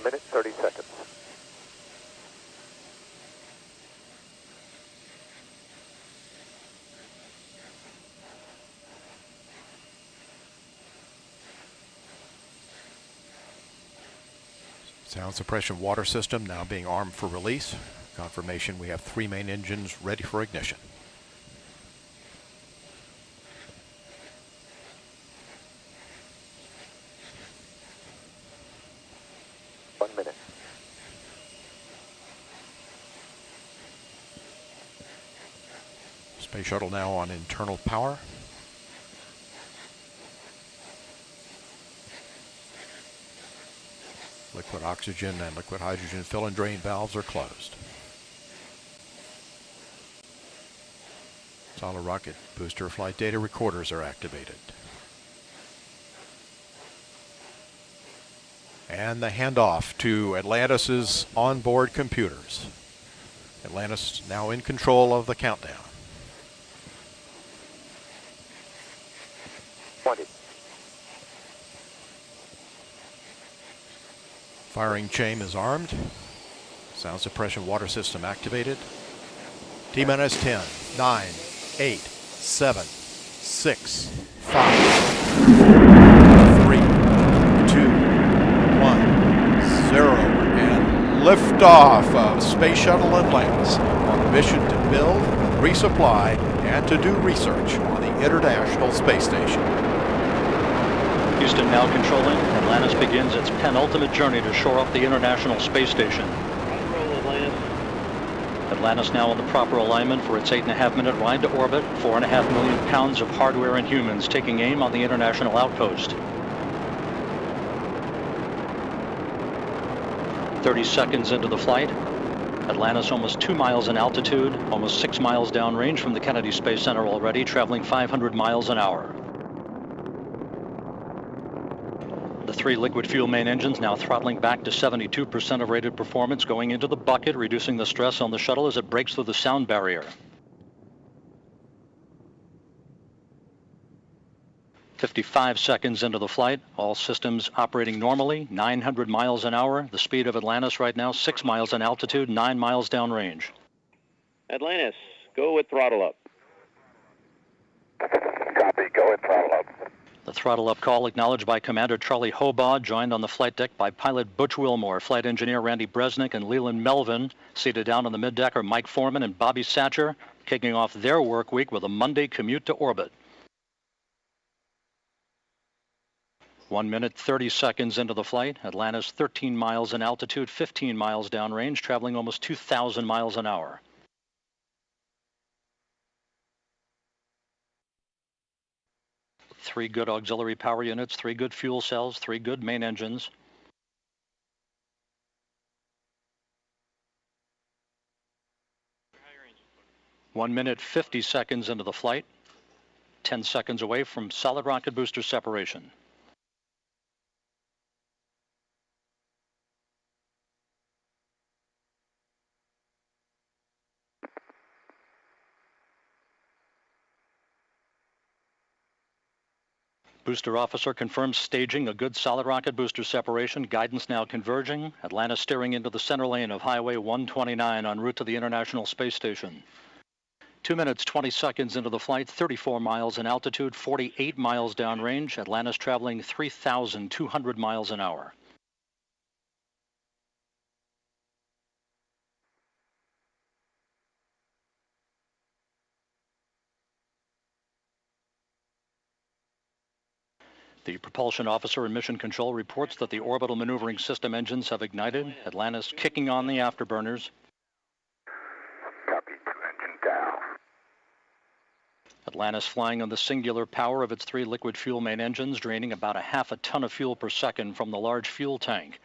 minute, 30 seconds. Sound suppression water system now being armed for release. Confirmation we have 3 main engines ready for ignition. Space Shuttle now on internal power. Liquid oxygen and liquid hydrogen fill and drain valves are closed. Solid rocket booster flight data recorders are activated. And the handoff to Atlantis' onboard computers. Atlantis now in control of the countdown. 20. Firing chain is armed. Sound suppression water system activated. T-minus 10, 9, 8, 7, 6, 5, 3, 2, 1, 0. And liftoff of Space Shuttle Atlantis on a mission to build, resupply, and to do research on the International Space Station. Houston now controlling. Atlantis begins its penultimate journey to shore up the International Space Station. Atlantis now in the proper alignment for its 8.5-minute ride to orbit. 4.5 million pounds of hardware and humans taking aim on the International Outpost. 30 seconds into the flight. Atlantis almost 2 miles in altitude, almost 6 miles downrange from the Kennedy Space Center already, traveling 500 miles an hour. The 3 liquid fuel main engines now throttling back to 72% of rated performance, going into the bucket, reducing the stress on the shuttle as it breaks through the sound barrier. 55 seconds into the flight, all systems operating normally, 900 miles an hour. The speed of Atlantis right now, 6 miles in altitude, 9 miles downrange. Atlantis, go with throttle up. Copy, go with throttle up. The throttle up call acknowledged by Commander Charlie Hobaugh, joined on the flight deck by pilot Butch Wilmore, flight engineer Randy Bresnik, and Leland Melvin. Seated down on the middeck are Mike Foreman and Bobby Satcher, kicking off their work week with a Monday commute to orbit. 1 minute, 30 seconds into the flight. Atlantis 13 miles in altitude, 15 miles downrange, traveling almost 2,000 miles an hour. Three good auxiliary power units, 3 good fuel cells, 3 good main engines. One minute, 50 seconds into the flight. 10 seconds away from solid rocket booster separation. Booster officer confirms staging a good solid rocket booster separation. Guidance now converging. Atlantis steering into the center lane of Highway 129 en route to the International Space Station. 2 minutes, 20 seconds into the flight, 34 miles in altitude, 48 miles downrange. Atlantis traveling 3,200 miles an hour. The propulsion officer in mission control reports that the orbital maneuvering system engines have ignited. Atlantis kicking on the afterburners. Copy, 2 engine down. Atlantis flying on the singular power of its 3 liquid fuel main engines, draining about a half a ton of fuel per second from the large fuel tank.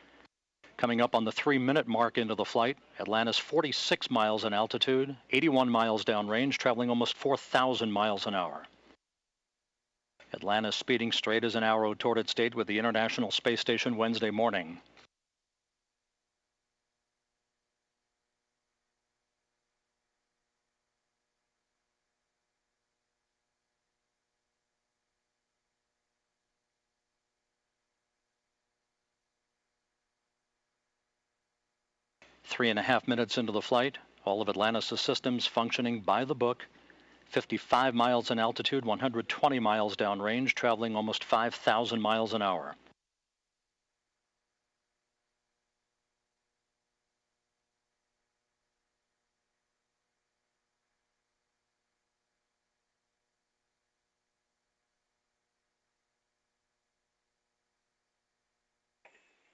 Coming up on the 3-minute mark into the flight, Atlantis 46 miles in altitude, 81 miles downrange, traveling almost 4,000 miles an hour. Atlantis speeding straight as an arrow toward its date with the International Space Station Wednesday morning. 3.5 minutes into the flight, all of Atlantis' systems functioning by the book. 55 miles in altitude, 120 miles downrange, traveling almost 5,000 miles an hour.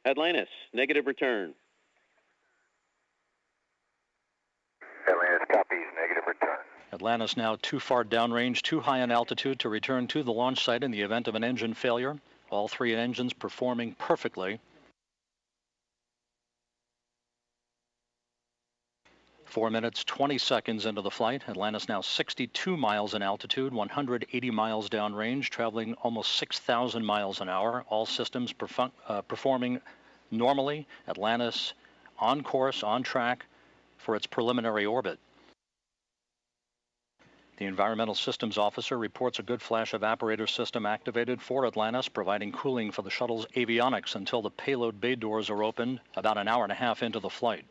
Atlantis, negative return. Atlantis copies, negative return. Atlantis now too far downrange, too high in altitude to return to the launch site in the event of an engine failure. All three engines performing perfectly. 4 minutes, 20 seconds into the flight. Atlantis now 62 miles in altitude, 180 miles downrange, traveling almost 6,000 miles an hour. All systems performing normally. Atlantis on course, on track for its preliminary orbit. The Environmental Systems Officer reports a good flash evaporator system activated for Atlantis, providing cooling for the shuttle's avionics until the payload bay doors are opened about an hour and a half into the flight.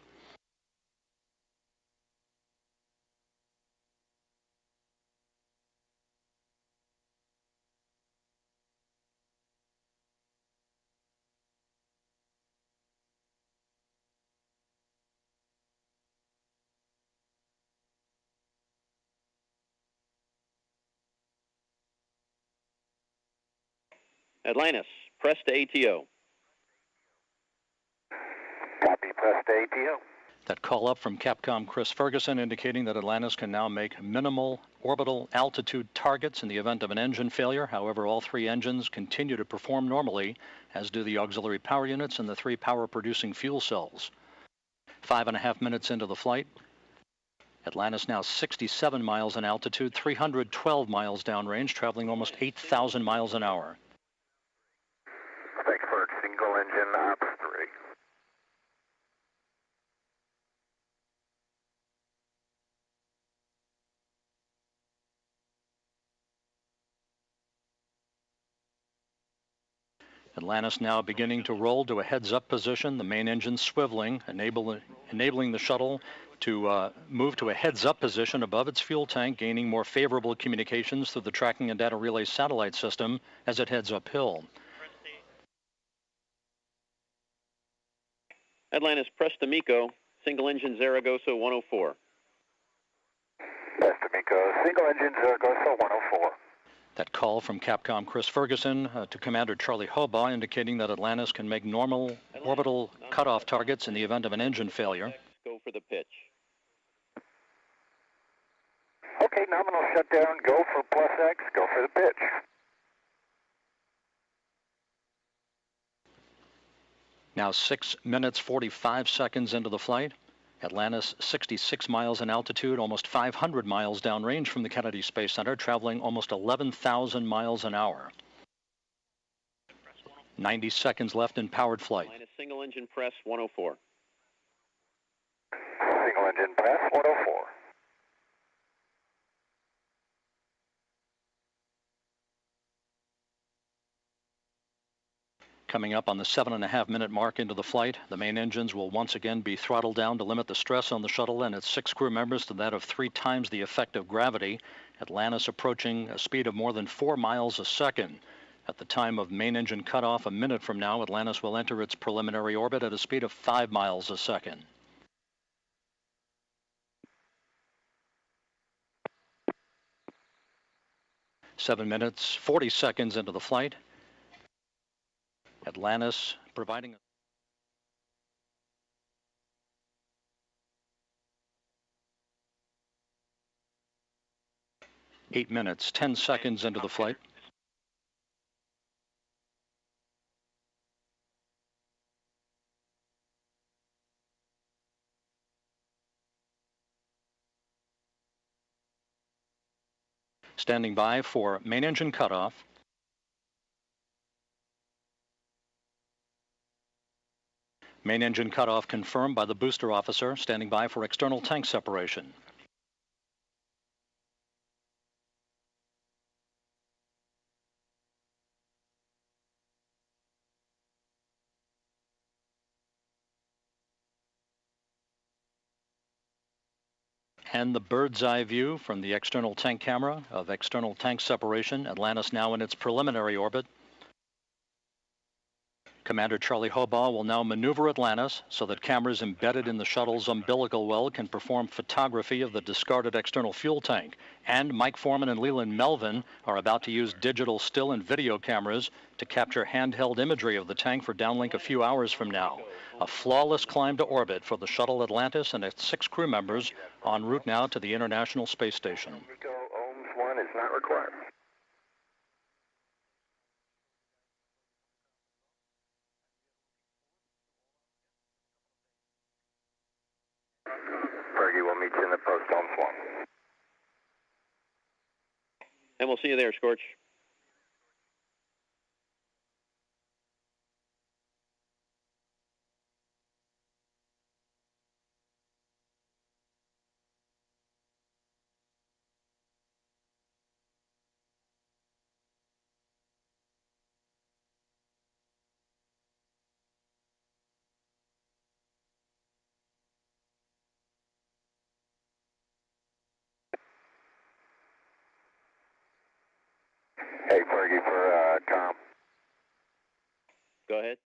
Atlantis, press to ATO. Copy, press to ATO. That call up from Capcom Chris Ferguson indicating that Atlantis can now make minimal orbital altitude targets in the event of an engine failure. However, all three engines continue to perform normally, as do the auxiliary power units and the three power-producing fuel cells. 5.5 minutes into the flight, Atlantis now 67 miles in altitude, 312 miles downrange, traveling almost 8,000 miles an hour. Frankfurt, single engine ops 3. Atlantis now beginning to roll to a heads-up position, the main engine swiveling, enabling the shuttle to move to a heads-up position above its fuel tank, gaining more favorable communications through the tracking and data relay satellite system as it heads uphill. Atlantis, press to MECO, single engine Zaragoza 104. Press to MECO, single engine Zaragoza 104. That call from Capcom Chris Ferguson to Commander Charlie Hobaugh indicating that Atlantis can make normal orbital cutoff targets in the event of an engine failure. Go for the pitch. Okay, nominal shutdown, go for plus X, go for the pitch. Now 6 minutes, 45 seconds into the flight. Atlantis 66 miles in altitude, almost 500 miles downrange from the Kennedy Space Center, traveling almost 11,000 miles an hour. 90 seconds left in powered flight. Atlantis, single engine press 104. Single engine press 104. Coming up on the 7.5 minute mark into the flight, the main engines will once again be throttled down to limit the stress on the shuttle and its 6 crew members to that of 3 times the effect of gravity. Atlantis approaching a speed of more than 4 miles a second. At the time of main engine cutoff a minute from now, Atlantis will enter its preliminary orbit at a speed of 5 miles a second. Seven minutes, 40 seconds into the flight. Atlantis providing 8 minutes, 10 seconds into the flight. Standing by for main engine cutoff. Main engine cutoff confirmed by the booster officer, standing by for external tank separation. And the bird's eye view from the external tank camera of external tank separation. Atlantis now in its preliminary orbit. Commander Charlie Hobaugh will now maneuver Atlantis so that cameras embedded in the shuttle's umbilical well can perform photography of the discarded external fuel tank. And Mike Foreman and Leland Melvin are about to use digital still and video cameras to capture handheld imagery of the tank for downlink a few hours from now. A flawless climb to orbit for the shuttle Atlantis and its 6 crew members en route now to the International Space Station. MECO OHMS 1 is not required. Fergie, we'll meet you in the post OHMS 1. And we'll see you there, Scorch. Hey, Fergie, for com. Go ahead.